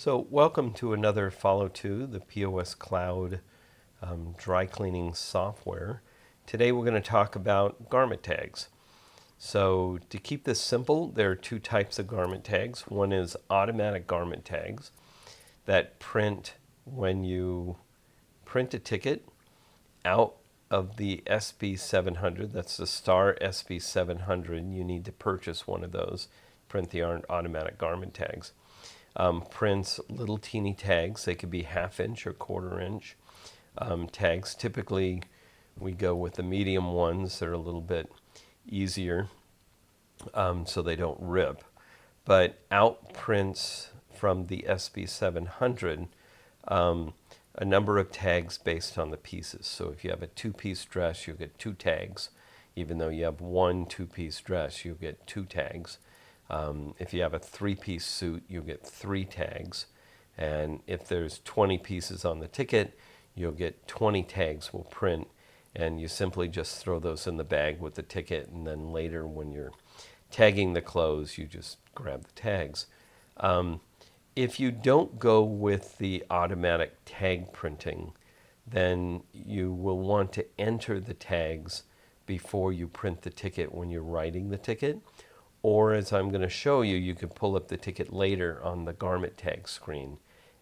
So welcome to another follow to the POS Cloud dry cleaning software. Today we're going to talk about garment tags. So to keep this simple, there are two types of garment tags. One is automatic garment tags that print when you print a ticket out of the SB700. That's the star SB700. You need to purchase one of those, print the automatic garment tags. Prints little teeny tags. They could be 1/2 inch or 1/4 inch tags. Typically, we go with the medium ones. They're a little bit easier, so they don't rip. But out prints from the SB700 a number of tags based on the pieces. So if you have a 2-piece dress, you'll get 2 tags. Even though you have one 2-piece dress, you'll get 2 tags. If you have a 3-piece suit, you'll get 3 tags. And if there's 20 pieces on the ticket, you'll get 20 tags will print. And you simply just throw those in the bag with the ticket. And then later when you're tagging the clothes, you just grab the tags. If you don't go with the automatic tag printing, then you will want to enter the tags before you print the ticket when you're writing the ticket. Or as I'm going to show you, you can pull up the ticket later on the garment tag screen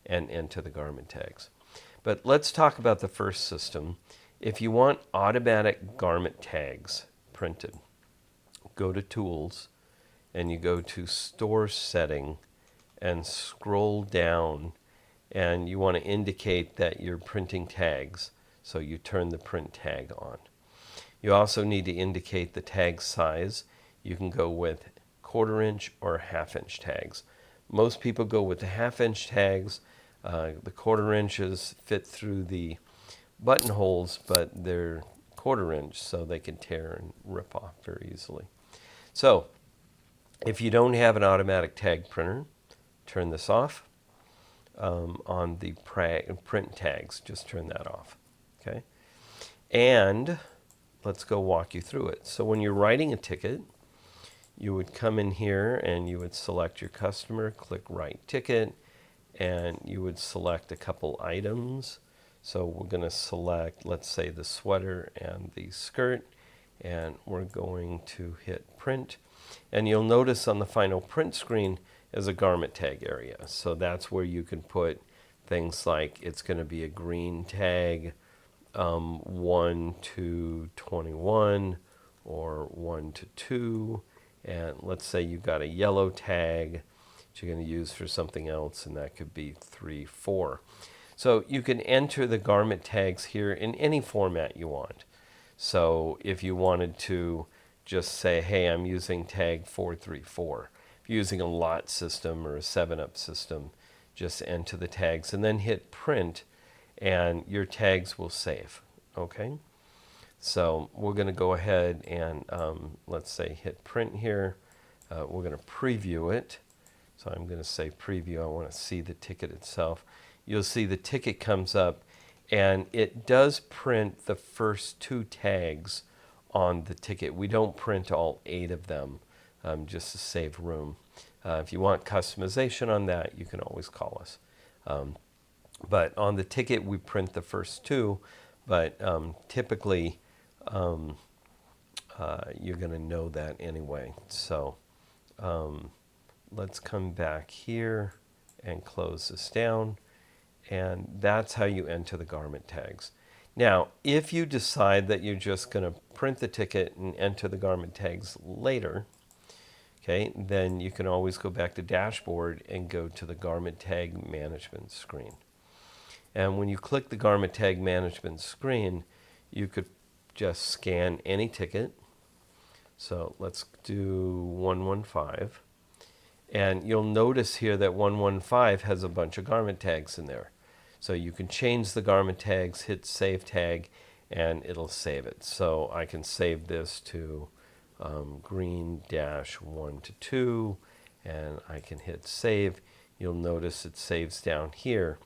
and enter the garment tags. But let's talk about the first system. If you want automatic garment tags printed, go to Tools and you go to Store Setting and scroll down, and you want to indicate that you're printing tags, so you turn the print tag on. You also need to indicate the tag size. You can go with 1/4 inch or 1/2 inch tags. Most people go with the 1/2 inch tags. The 1/4 inches fit through the buttonholes, but they're 1/4 inch, so they can tear and rip off very easily. So if you don't have an automatic tag printer, turn this off. On the print tags, just turn that off. Okay, and let's go walk you through it. So when you're writing a ticket, you would come in here and you would select your customer, click Write Ticket, and you would select a couple items. So we're going to select, let's say, the sweater and the skirt, and we're going to hit Print. And you'll notice on the final print screen is a garment tag area. So that's where you can put things like it's going to be a green tag, 1 to 21, or 1 to 2. And let's say you've got a yellow tag that you're going to use for something else, and that could be 3, 4. So you can enter the garment tags here in any format you want. So if you wanted to just say, hey, I'm using tag 434. If you're using a lot system or a 7-up system, just enter the tags and then hit Print, and your tags will save. Okay? So we're going to go ahead and let's say hit Print here. We're going to preview it. So I'm going to say Preview. I want to see the ticket itself. You'll see the ticket comes up, and it does print the first 2 tags on the ticket. We don't print all 8 of them just to save room. If you want customization on that, you can always call us. But on the ticket, we print the first 2, but typically you're going to know that anyway. So let's come back here and close this down. And that's how you enter the garment tags. Now, if you decide that you're just going to print the ticket and enter the garment tags later, okay, then you can always go back to Dashboard and go to the Garment Tag Management screen. And when you click the Garment Tag Management screen, you could just scan any ticket. So let's do 115. And you'll notice here that 115 has a bunch of garment tags in there. So you can change the garment tags, hit Save Tag, and it'll save it. So I can save this to green-1 to 2, and I can hit Save. You'll notice it saves down here,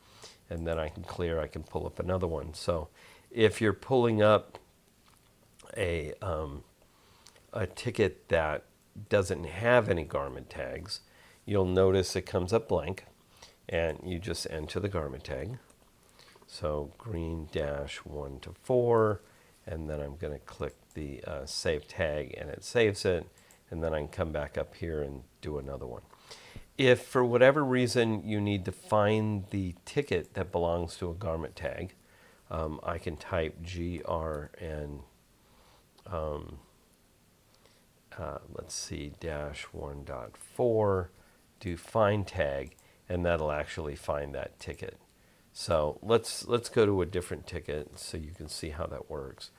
and then I can clear. I can pull up another one. So if you're pulling up a ticket that doesn't have any garment tags, you'll notice it comes up blank. and you just enter the garment tag. So green dash 1 to 4, and then I'm going to click the save tag, and it saves it, and then I can come back up here and do another one. If for whatever reason you need to find the ticket that belongs to a garment tag, I can type GR and let's see, dash 1.4, do find tag, and that'll actually find that ticket. So let's go to a different ticket so you can see how that works.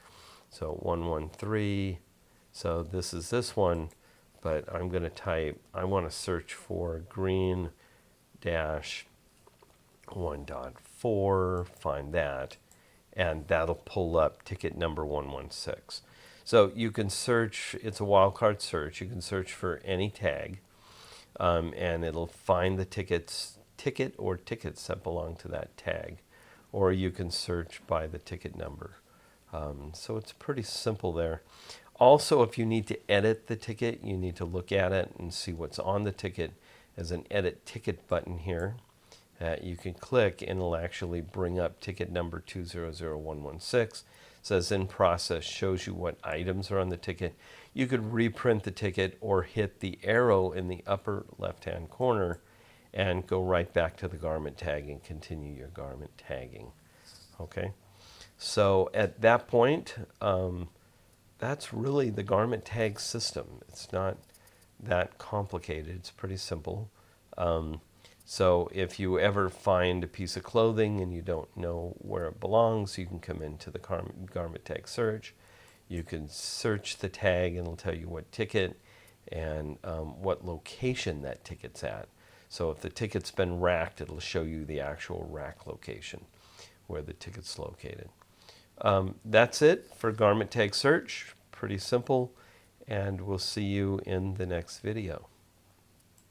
So 113, so this is this one, but I'm going to type, I want to search for green dash 1.4, find that, and that'll pull up ticket number 116. So you can search, it's a wildcard search, you can search for any tag, and it'll find the ticket or tickets that belong to that tag, or you can search by the ticket number. So it's pretty simple there. Also, if you need to edit the ticket, you need to look at it and see what's on the ticket. There's an edit ticket button here that you can click, and it'll actually bring up ticket number 200116. It says in process, shows you what items are on the ticket. You could reprint the ticket or hit the arrow in the upper left-hand corner and go right back to the garment tag and continue your garment tagging. Okay, so at that point, that's really the garment tag system. It's not that complicated. It's pretty simple. So if you ever find a piece of clothing and you don't know where it belongs, you can come into the garment tag search. You can search the tag and it'll tell you what ticket and what location that ticket's at. So if the ticket's been racked, it'll show you the actual rack location where the ticket's located. That's it for garment tag search. Pretty simple, and we'll see you in the next video.